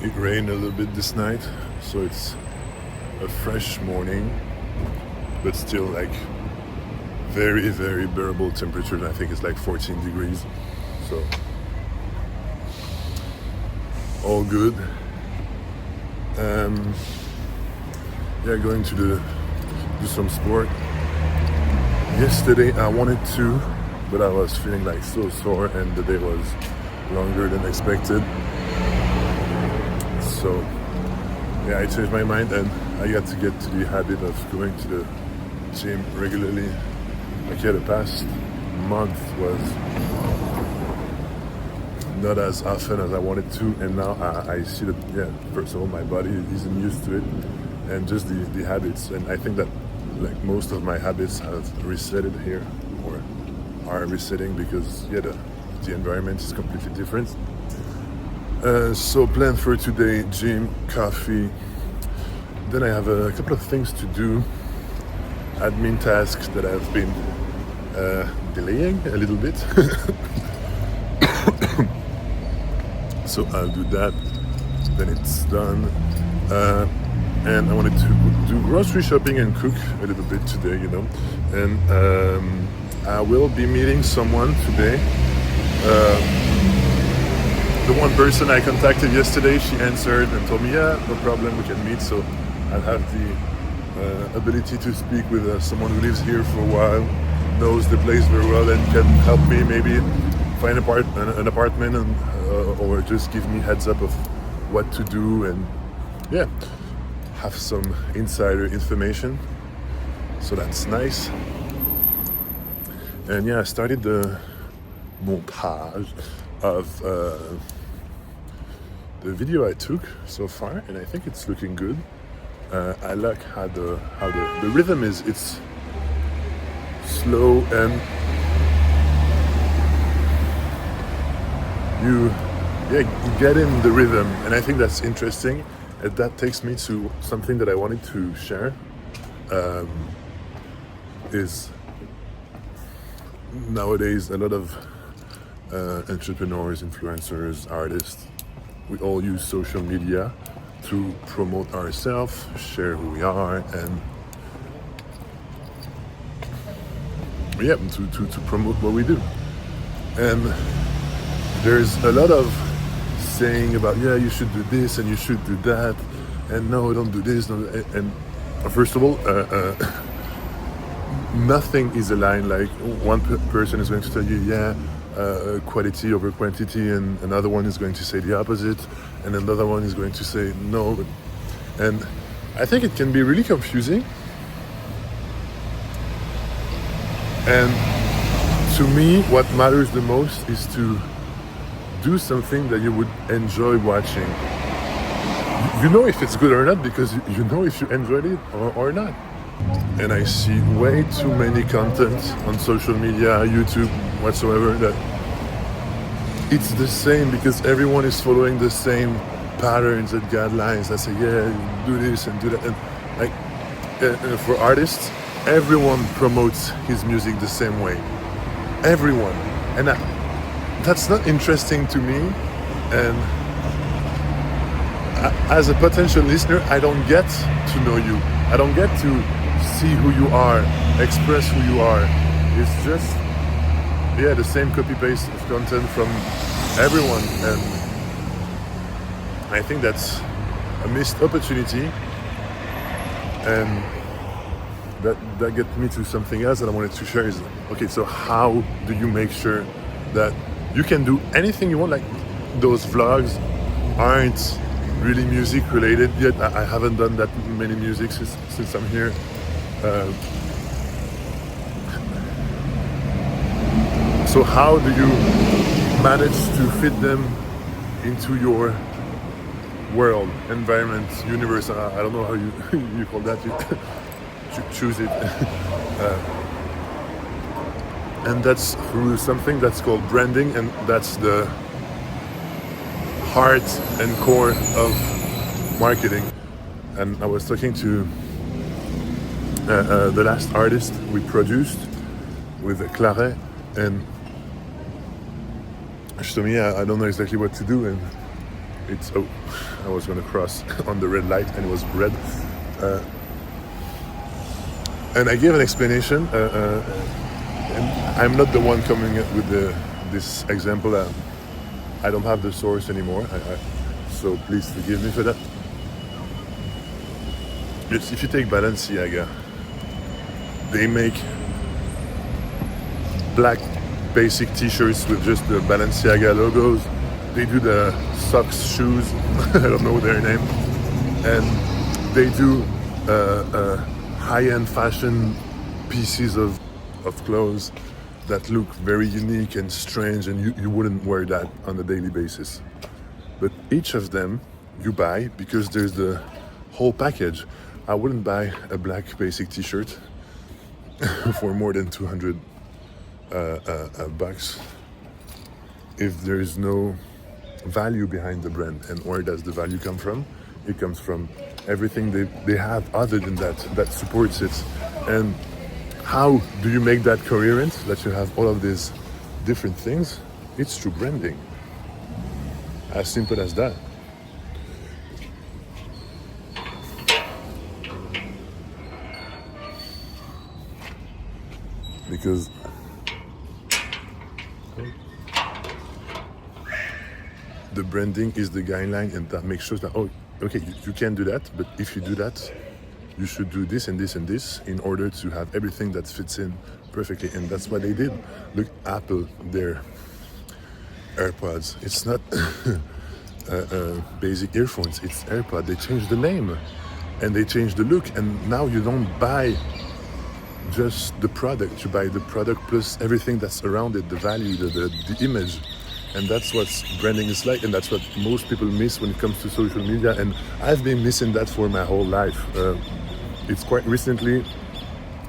It rained a little bit this night, so it's a fresh morning, but still like very, very bearable temperature. I think it's like 14 degrees, so all good. Yeah, going to do some sport. Yesterday I wanted to, but I was feeling like so sore and the day was longer than expected. So yeah, I changed my mind and I got to get to the habit of going to the gym regularly. Like yeah, the past month was not as often as I wanted to, and now I see that, yeah, first of all, my body isn't used to it, and just the habits. And I think that like most of my habits have resetted here, or are resetting, because yeah, the environment is completely different. So plan for today: gym, coffee. Then I have a couple of things to do, admin tasks that I've been delaying a little bit. So I'll do that, then it's done. And I wanted to do grocery shopping and cook a little bit today, you know. And I will be meeting someone today. The one person I contacted yesterday, she answered and told me, yeah, no problem, we can meet. So I'll have the ability to speak with someone who lives here for a while, knows the place very well, and can help me maybe find an apartment, and or just give me heads up of what to do, and yeah, have some insider information. So that's nice. And yeah, I started the montage of the video I took so far, and I think it's looking good. I like how the rhythm is. It's slow and you get in the rhythm, and I think that's interesting. And that takes me to something that I wanted to share. Is nowadays a lot of entrepreneurs, influencers, artists, we all use social media to promote ourselves, share who we are, and yeah, to promote what we do. And there's a lot of saying about, yeah, you should do this and you should do that, and no, don't do this. No, and first of all, nothing is aligned. Like one person is going to tell you, yeah, quality over quantity, and another one is going to say the opposite, and another one is going to say no. And I think it can be really confusing. And to me, what matters the most is to do something that you would enjoy watching. You know if it's good or not because you know if you enjoyed it or not. And I see way too many content on social media, YouTube, whatsoever, that it's the same, because everyone is following the same patterns and guidelines that say, yeah, do this and do that. And like for artists, everyone promotes his music the same way. Everyone. And that's not interesting to me. And as a potential listener, I don't get to know you. I don't get to see who you are, express who you are. It's just, yeah, the same copy-paste of content from everyone. And I think that's a missed opportunity. And that gets me to something else that I wanted to share is, okay, so how do you make sure that you can do anything you want? Like those vlogs aren't really music related yet. I haven't done that many music since I'm here. So how do you manage to fit them into your world, environment, universe? I don't know how you call that. You choose it. And that's through something that's called branding, and that's the heart and core of marketing. And I was talking to the last artist we produced with Claret, and she told me, yeah, I don't know exactly what to do, and It's, oh, I was gonna cross on the red light and it was red. And I gave an explanation, and I'm not the one coming up with this example. I don't have the source anymore, so please forgive me for that. If you take Balenciaga, they make black basic t-shirts with just the Balenciaga logos. They do the socks, shoes, I don't know their name, and they do high-end fashion pieces of clothes that look very unique and strange, and you wouldn't wear that on a daily basis. But each of them you buy because there's the whole package. I wouldn't buy a black basic t-shirt for more than 200 bucks if there is no value behind the brand. And where does the value come from? It comes from everything they have other than that supports it. And how do you make that coherent, that you have all of these different things? It's through branding. As simple as that. Because the branding is the guideline, and that makes sure that, oh, okay, you can do that, but if you do that, you should do this and this and this in order to have everything that fits in perfectly. And that's what they did. Look, Apple, their AirPods, it's not basic earphones, it's AirPod. They changed the name and they changed the look, and now you don't buy just the product, you buy the product plus everything that's around it, the value, the image. And that's what branding is like, and that's what most people miss when it comes to social media. And I've been missing that for my whole life. It's quite recently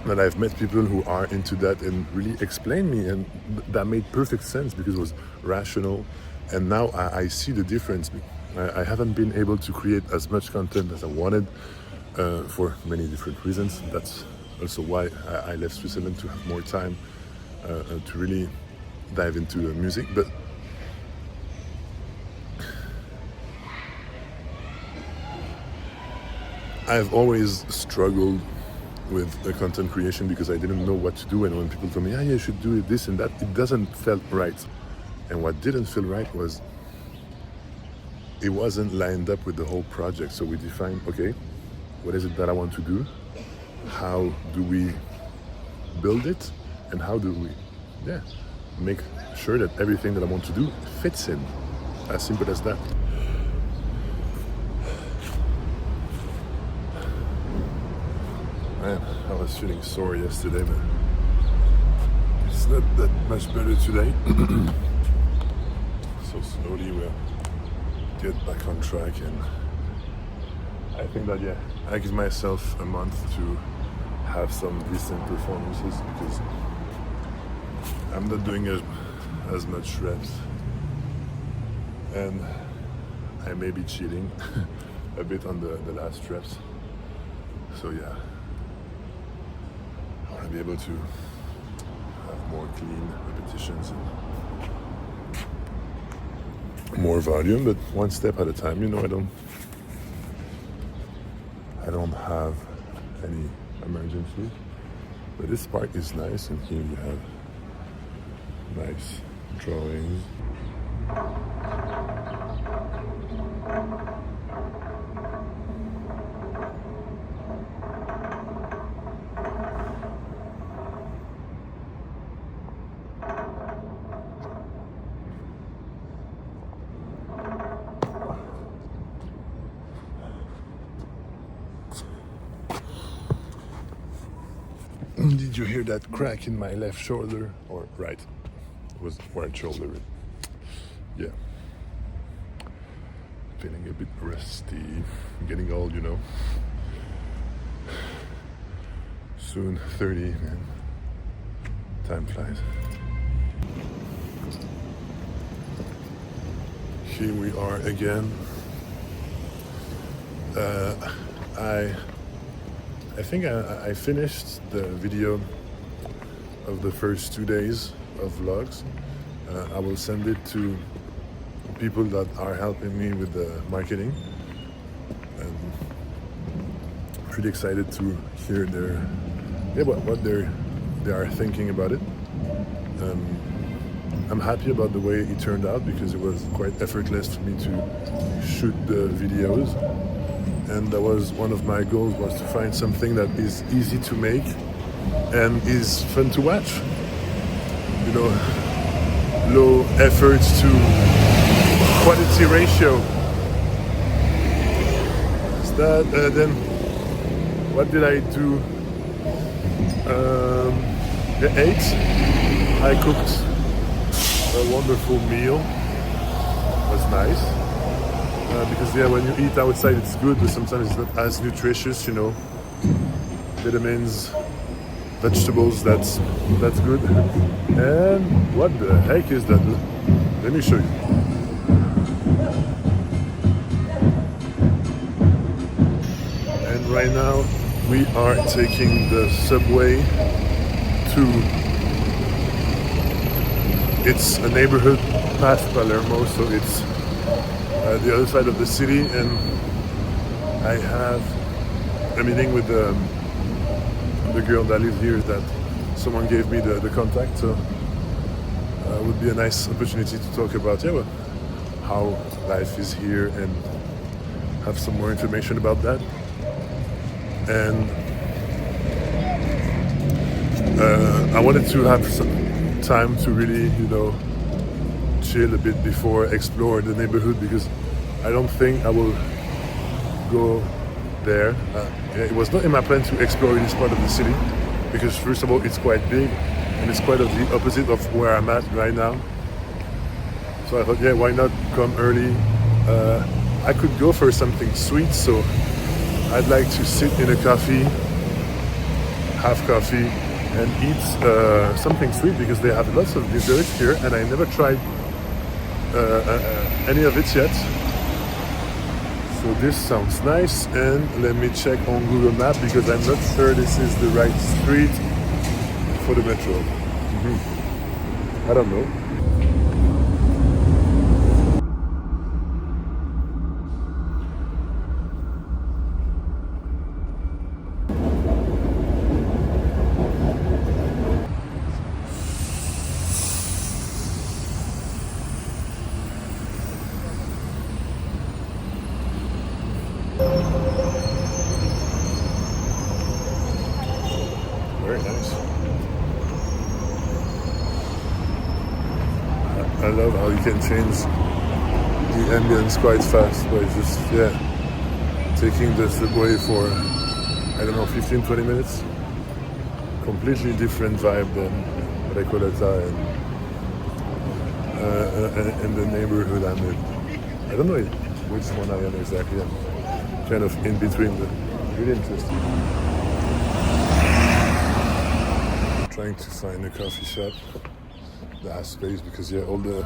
that I've met people who are into that and really explained me, and that made perfect sense because it was rational. And now I see the difference. I haven't been able to create as much content as I wanted for many different reasons. That's also why I left Switzerland, to have more time to really dive into music. But I've always struggled with content creation because I didn't know what to do, and when people told me, yeah, you should do this and that, it doesn't feel right. And what didn't feel right was it wasn't lined up with the whole project. So we defined, okay, what is it that I want to do? How do we build it? And how do we make sure that everything that I want to do fits in? As simple as that. Man, I was feeling sore yesterday, but it's not that much better today. So slowly we'll get back on track, and I think that, I give myself a month to have some decent performances because I'm not doing as much reps, and I may be cheating a bit on the last reps. So I want to be able to have more clean repetitions and more volume, but one step at a time. I don't have any emergency, but this part is nice, and here you have nice drawings. Did you hear that crack in my left shoulder? Or right? It was right shoulder. Yeah. Feeling a bit rusty. Getting old, Soon 30, man. Time flies. Here we are again. I think I finished the video of the first 2 days of vlogs. I will send it to people that are helping me with the marketing, and pretty excited to hear what they are thinking about it. I'm happy about the way it turned out because it was quite effortless for me to shoot the videos, and that was one of my goals, was to find something that is easy to make and is fun to watch. You know, low effort to quality ratio. Is that then? What did I do? I ate. I cooked a wonderful meal. It was nice. Because when you eat outside it's good, but sometimes it's not as nutritious, you know. Vitamins, vegetables, that's good. And what the heck is that? Let me show you. And right now we are taking the subway to, it's a neighborhood past Palermo, so it's the other side of the city, and I have a meeting with the girl that lives here that someone gave me the contact, so it would be a nice opportunity to talk about how life is here and have some more information about that. And I wanted to have some time to really, chill a bit before explore the neighborhood, because I don't think I will go there. It was not in my plan to explore this part of the city, because first of all it's quite big and it's quite of the opposite of where I'm at right now. So I thought, why not come early? I could go for something sweet, so I'd like to sit in a cafe, have coffee, and eat something sweet, because they have lots of desserts here and I never tried any of it yet. So this sounds nice, and let me check on Google Maps because I'm not sure this is the right street for the metro. I don't know. Very nice. I love how you can change the ambience quite fast by just, taking the subway for, 15-20 minutes. Completely different vibe than Recoleta and the neighborhood I'm in. I don't know which one I am exactly. I'm kind of in between, but really interesting. Trying to find a coffee shop that has space, because all the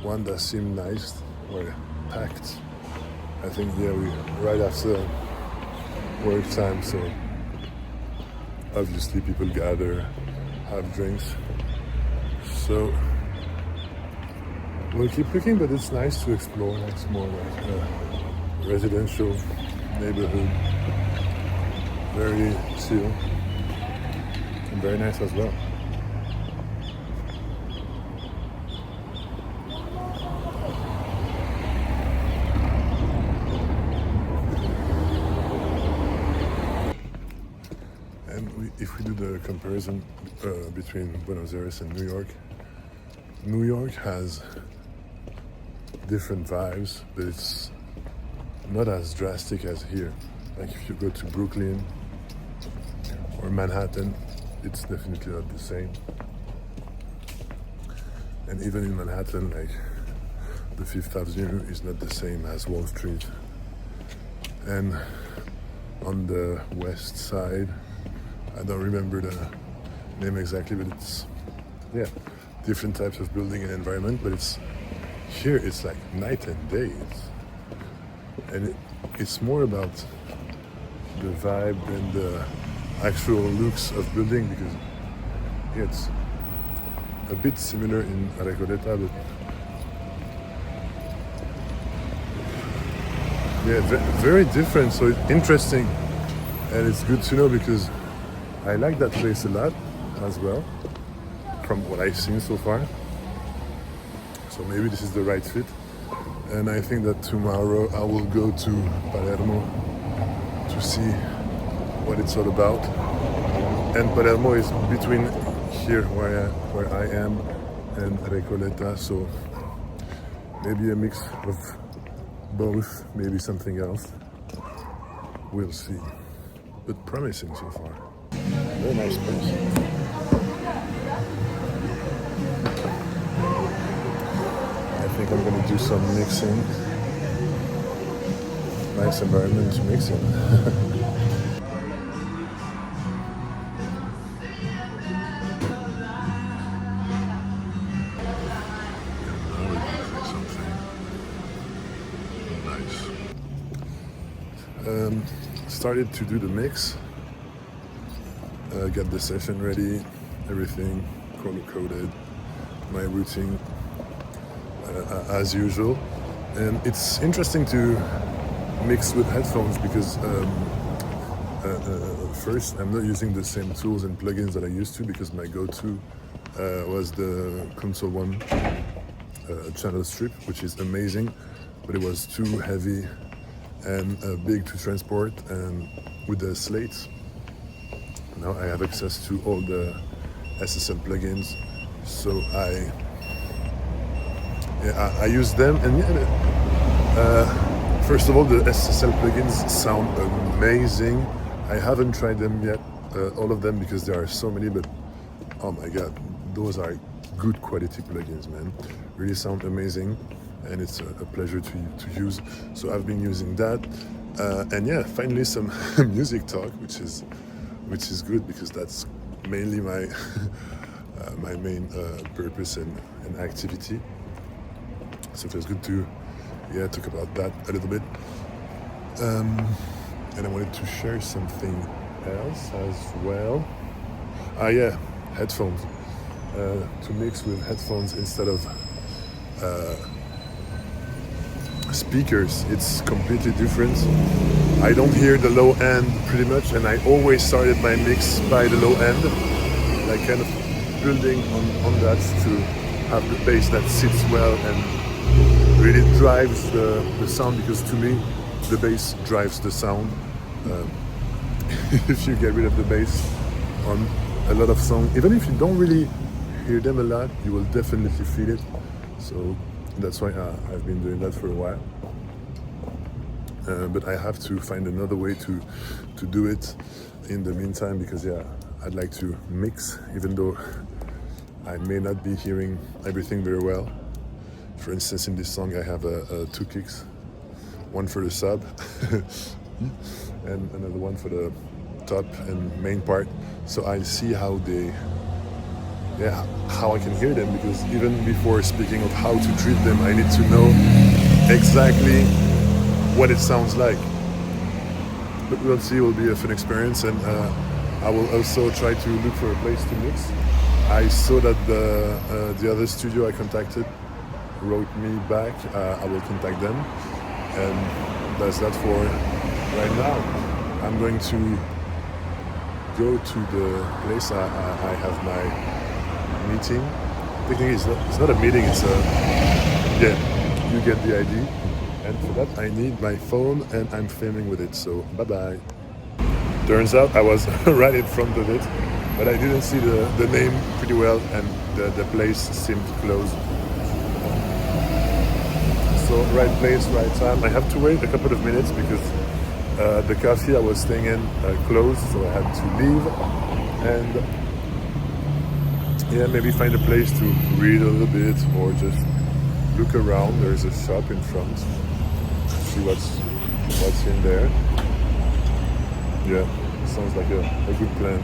ones that seem nice were packed. I think we right after work time, so obviously people gather, have drinks. So we'll keep looking, but it's nice to explore. It's more like a residential neighborhood, very chill. And very nice as well. And if we do the comparison between Buenos Aires and New York has different vibes, but it's not as drastic as here. Like if you go to Brooklyn or Manhattan, it's definitely not the same. And even in Manhattan, like the Fifth Avenue is not the same as Wall Street. And on the west side, I don't remember the name exactly, but it's different types of building and environment. But it's like night and day. And it's more about the vibe than the actual looks of building, because it's a bit similar in Recoleta, but Yeah, very different. So it's interesting, and it's good to know because I like that place a lot as well, from what I've seen so far. So maybe this is the right fit. And I think that tomorrow I will go to Palermo to see what it's all about. And Palermo is between here where I am and Recoleta, so maybe a mix of both, maybe something else. We'll see. But promising so far. Very nice place. I think I'm gonna do some mixing. Nice environment to mix in. Started to do the mix, get the session ready, everything color-coded, my routine as usual. And it's interesting to mix with headphones because first I'm not using the same tools and plugins that I used to because my go-to was the Console One channel strip, which is amazing, but it was too heavy and big to transport, and with the slates now I have access to all the SSL plugins, so I use them. And first of all, the SSL plugins sound amazing. I haven't tried them yet, all of them, because there are so many, but oh my god, those are good quality plugins, man. Really sound amazing, and it's a pleasure to use. So I've been using that, and yeah, finally some music talk, which is good because that's mainly my my main purpose and activity. So it was good to talk about that a little bit, and I wanted to share something else as well. Headphones. To mix with headphones instead of speakers, it's completely different. I don't hear the low end pretty much, and I always started my mix by the low end, like kind of building on that to have the bass that sits well and really drives the sound, because to me the bass drives the sound. If you get rid of the bass on a lot of songs, even if you don't really hear them a lot, you will definitely feel it. So that's why I've been doing that for a while. But I have to find another way to do it in the meantime, because I'd like to mix, even though I may not be hearing everything very well. For instance, in this song I have two kicks, one for the sub and another one for the top and main part. So I'll see how I can hear them, because even before speaking of how to treat them, I need to know exactly what it sounds like. But we'll see, it will be a fun experience, and I will also try to look for a place to mix. I saw that the other studio I contacted wrote me back. I will contact them, and that's that for right now. I'm going to go to the place I have my meeting. Technically it's not a meeting, it's you get the idea. And for that I need my phone, and I'm filming with it, so bye bye. Turns out I was right in front of it, but I didn't see the name pretty well, and the place seemed closed. So right place, right time. I have to wait a couple of minutes because the cafe I was staying in closed, so I had to leave, and maybe find a place to read a little bit or just look around. There's a shop in front, see what's in there. Yeah, sounds like a good plan.